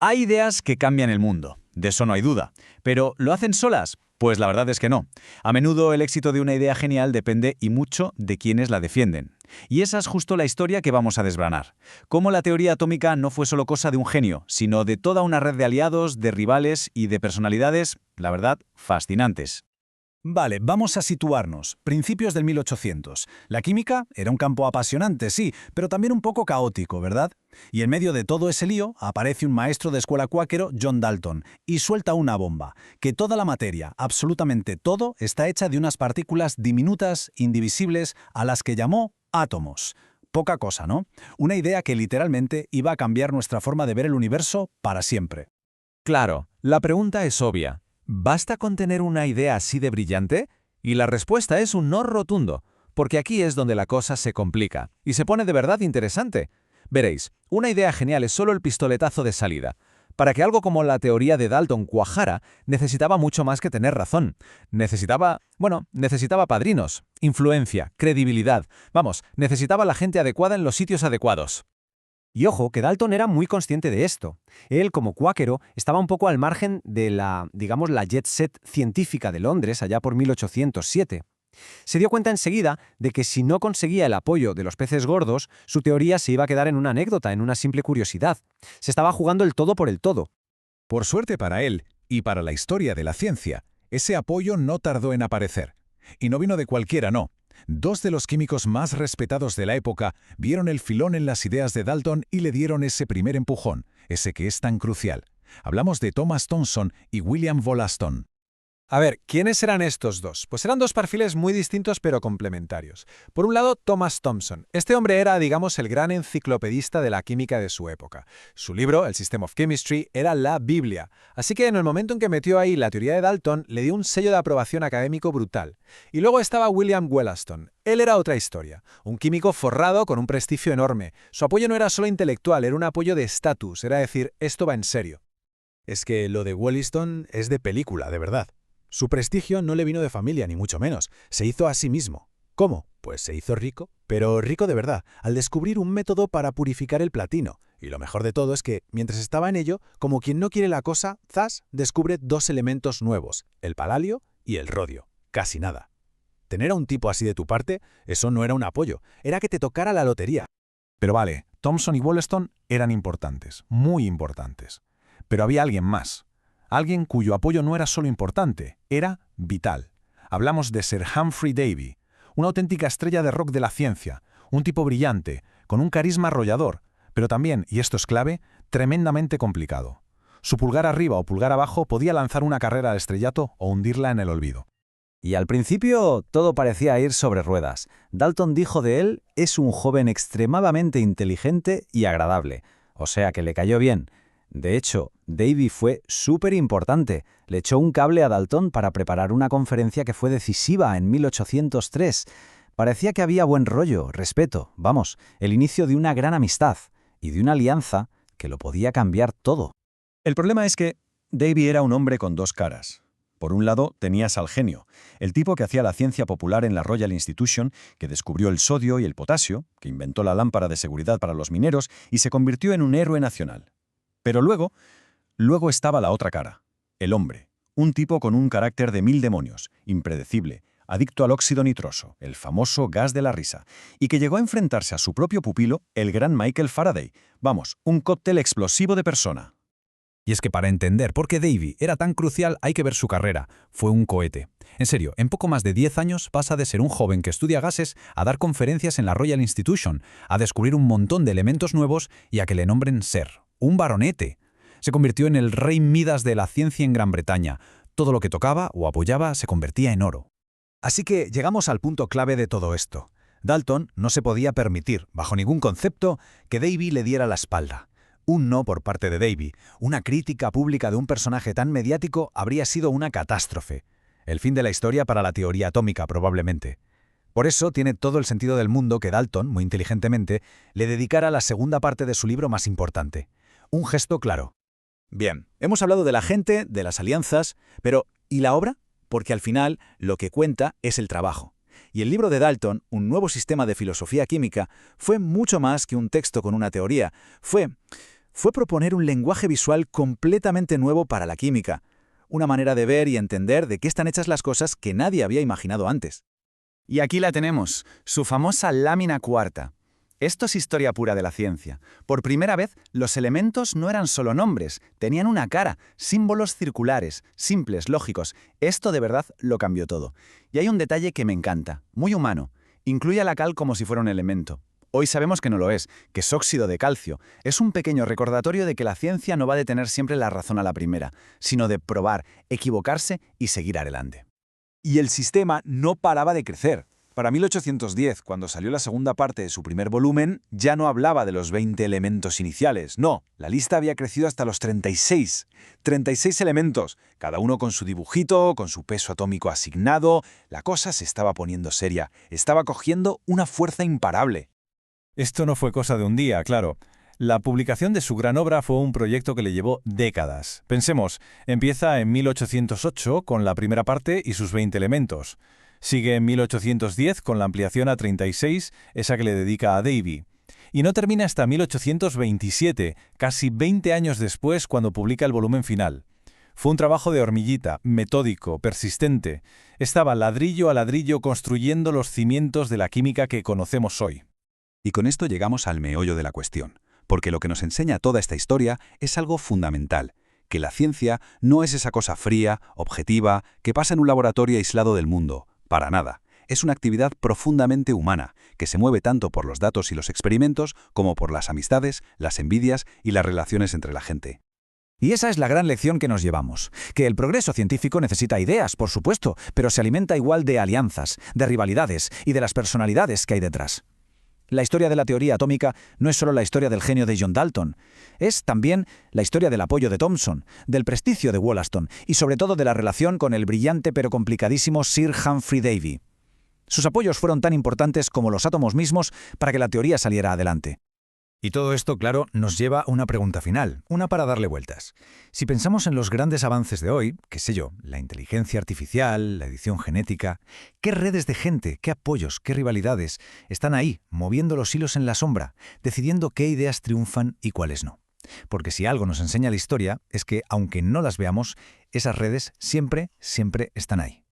Hay ideas que cambian el mundo, de eso no hay duda. ¿Pero lo hacen solas? Pues la verdad es que no. A menudo el éxito de una idea genial depende y mucho de quienes la defienden. Y esa es justo la historia que vamos a desgranar. Cómo la teoría atómica no fue solo cosa de un genio, sino de toda una red de aliados, de rivales y de personalidades, la verdad, fascinantes. Vale, vamos a situarnos. Principios del 1800. La química era un campo apasionante, sí, pero también un poco caótico, ¿verdad? Y en medio de todo ese lío aparece un maestro de escuela cuáquero, John Dalton, y suelta una bomba, que toda la materia, absolutamente todo, está hecha de unas partículas diminutas, indivisibles, a las que llamó átomos. Poca cosa, ¿no? Una idea que literalmente iba a cambiar nuestra forma de ver el universo para siempre. Claro, la pregunta es obvia. ¿Basta con tener una idea así de brillante? Y la respuesta es un no rotundo, porque aquí es donde la cosa se complica y se pone de verdad interesante. Veréis, una idea genial es solo el pistoletazo de salida. Para que algo como la teoría de Dalton cuajara, necesitaba mucho más que tener razón. Necesitaba padrinos, influencia, credibilidad. Vamos, necesitaba la gente adecuada en los sitios adecuados. Y ojo, que Dalton era muy consciente de esto. Él, como cuáquero, estaba un poco al margen de la jet set científica de Londres allá por 1807. Se dio cuenta enseguida de que si no conseguía el apoyo de los peces gordos, su teoría se iba a quedar en una anécdota, en una simple curiosidad. Se estaba jugando el todo por el todo. Por suerte para él, y para la historia de la ciencia, ese apoyo no tardó en aparecer. Y no vino de cualquiera, no. Dos de los químicos más respetados de la época vieron el filón en las ideas de Dalton y le dieron ese primer empujón, ese que es tan crucial. Hablamos de Thomas Thomson y William Wollaston. A ver, ¿quiénes eran estos dos? Pues eran dos perfiles muy distintos pero complementarios. Por un lado, Thomas Thomson. Este hombre era, digamos, el gran enciclopedista de la química de su época. Su libro, el System of Chemistry, era la Biblia. Así que en el momento en que metió ahí la teoría de Dalton, le dio un sello de aprobación académico brutal. Y luego estaba William Wollaston. Él era otra historia. Un químico forrado con un prestigio enorme. Su apoyo no era solo intelectual, era un apoyo de estatus. Era decir, esto va en serio. Es que lo de Wollaston es de película, de verdad. Su prestigio no le vino de familia, ni mucho menos. Se hizo a sí mismo. ¿Cómo? Pues se hizo rico, pero rico de verdad, al descubrir un método para purificar el platino. Y lo mejor de todo es que, mientras estaba en ello, como quien no quiere la cosa, zas, descubre dos elementos nuevos, el palalio y el rodio. Casi nada. Tener a un tipo así de tu parte, eso no era un apoyo, era que te tocara la lotería. Pero vale, Thomson y Wollaston eran importantes, muy importantes. Pero había alguien más. Alguien cuyo apoyo no era solo importante, era vital. Hablamos de Sir Humphrey Davy, una auténtica estrella de rock de la ciencia, un tipo brillante, con un carisma arrollador, pero también, y esto es clave, tremendamente complicado. Su pulgar arriba o pulgar abajo podía lanzar una carrera al estrellato o hundirla en el olvido. Y al principio todo parecía ir sobre ruedas. Dalton dijo de él, es un joven extremadamente inteligente y agradable, o sea que le cayó bien. De hecho, Davy fue súper importante. Le echó un cable a Dalton para preparar una conferencia que fue decisiva en 1803. Parecía que había buen rollo, respeto, vamos, el inicio de una gran amistad y de una alianza que lo podía cambiar todo. El problema es que Davy era un hombre con dos caras. Por un lado, tenías al genio, el tipo que hacía la ciencia popular en la Royal Institution, que descubrió el sodio y el potasio, que inventó la lámpara de seguridad para los mineros y se convirtió en un héroe nacional. Pero luego estaba la otra cara, el hombre, un tipo con un carácter de 1000 demonios, impredecible, adicto al óxido nitroso, el famoso gas de la risa, y que llegó a enfrentarse a su propio pupilo, el gran Michael Faraday. Vamos, un cóctel explosivo de persona. Y es que para entender por qué Davy era tan crucial hay que ver su carrera. Fue un cohete. En serio, en poco más de 10 años pasa de ser un joven que estudia gases a dar conferencias en la Royal Institution, a descubrir un montón de elementos nuevos y a que le nombren Sir. Un baronete. Se convirtió en el rey Midas de la ciencia en Gran Bretaña. Todo lo que tocaba o apoyaba se convertía en oro. Así que llegamos al punto clave de todo esto. Dalton no se podía permitir, bajo ningún concepto, que Davy le diera la espalda. Un no por parte de Davy, una crítica pública de un personaje tan mediático habría sido una catástrofe. El fin de la historia para la teoría atómica, probablemente. Por eso tiene todo el sentido del mundo que Dalton, muy inteligentemente, le dedicara la segunda parte de su libro más importante. Un gesto claro. Bien, hemos hablado de la gente, de las alianzas, pero ¿y la obra? Porque al final lo que cuenta es el trabajo. Y el libro de Dalton, Un nuevo sistema de filosofía química, fue mucho más que un texto con una teoría. Fue fue proponer un lenguaje visual completamente nuevo para la química, una manera de ver y entender de qué están hechas las cosas que nadie había imaginado antes. Y aquí la tenemos, su famosa lámina cuarta. Esto es historia pura de la ciencia. Por primera vez, los elementos no eran solo nombres, tenían una cara, símbolos circulares, simples, lógicos. Esto de verdad lo cambió todo. Y hay un detalle que me encanta, muy humano. Incluye a la cal como si fuera un elemento. Hoy sabemos que no lo es, que es óxido de calcio. Es un pequeño recordatorio de que la ciencia no va a tener siempre la razón a la primera, sino de probar, equivocarse y seguir adelante. Y el sistema no paraba de crecer. Para 1810, cuando salió la segunda parte de su primer volumen, ya no hablaba de los 20 elementos iniciales. No, la lista había crecido hasta los 36. 36 elementos, cada uno con su dibujito, con su peso atómico asignado. La cosa se estaba poniendo seria, estaba cogiendo una fuerza imparable. Esto no fue cosa de un día, claro. La publicación de su gran obra fue un proyecto que le llevó décadas. Pensemos, empieza en 1808 con la primera parte y sus 20 elementos. Sigue en 1810 con la ampliación a 36, esa que le dedica a Davy. Y no termina hasta 1827, casi 20 años después, cuando publica el volumen final. Fue un trabajo de hormiguita, metódico, persistente. Estaba ladrillo a ladrillo construyendo los cimientos de la química que conocemos hoy. Y con esto llegamos al meollo de la cuestión, porque lo que nos enseña toda esta historia es algo fundamental, que la ciencia no es esa cosa fría, objetiva, que pasa en un laboratorio aislado del mundo. Para nada. Es una actividad profundamente humana, que se mueve tanto por los datos y los experimentos como por las amistades, las envidias y las relaciones entre la gente. Y esa es la gran lección que nos llevamos, que el progreso científico necesita ideas, por supuesto, pero se alimenta igual de alianzas, de rivalidades y de las personalidades que hay detrás. La historia de la teoría atómica no es solo la historia del genio de John Dalton, es también la historia del apoyo de Thomson, del prestigio de Wollaston y sobre todo de la relación con el brillante pero complicadísimo Sir Humphrey Davy. Sus apoyos fueron tan importantes como los átomos mismos para que la teoría saliera adelante. Y todo esto, claro, nos lleva a una pregunta final, una para darle vueltas. Si pensamos en los grandes avances de hoy, qué sé yo, la inteligencia artificial, la edición genética, ¿qué redes de gente, qué apoyos, qué rivalidades están ahí, moviendo los hilos en la sombra, decidiendo qué ideas triunfan y cuáles no? Porque si algo nos enseña la historia es que, aunque no las veamos, esas redes siempre están ahí.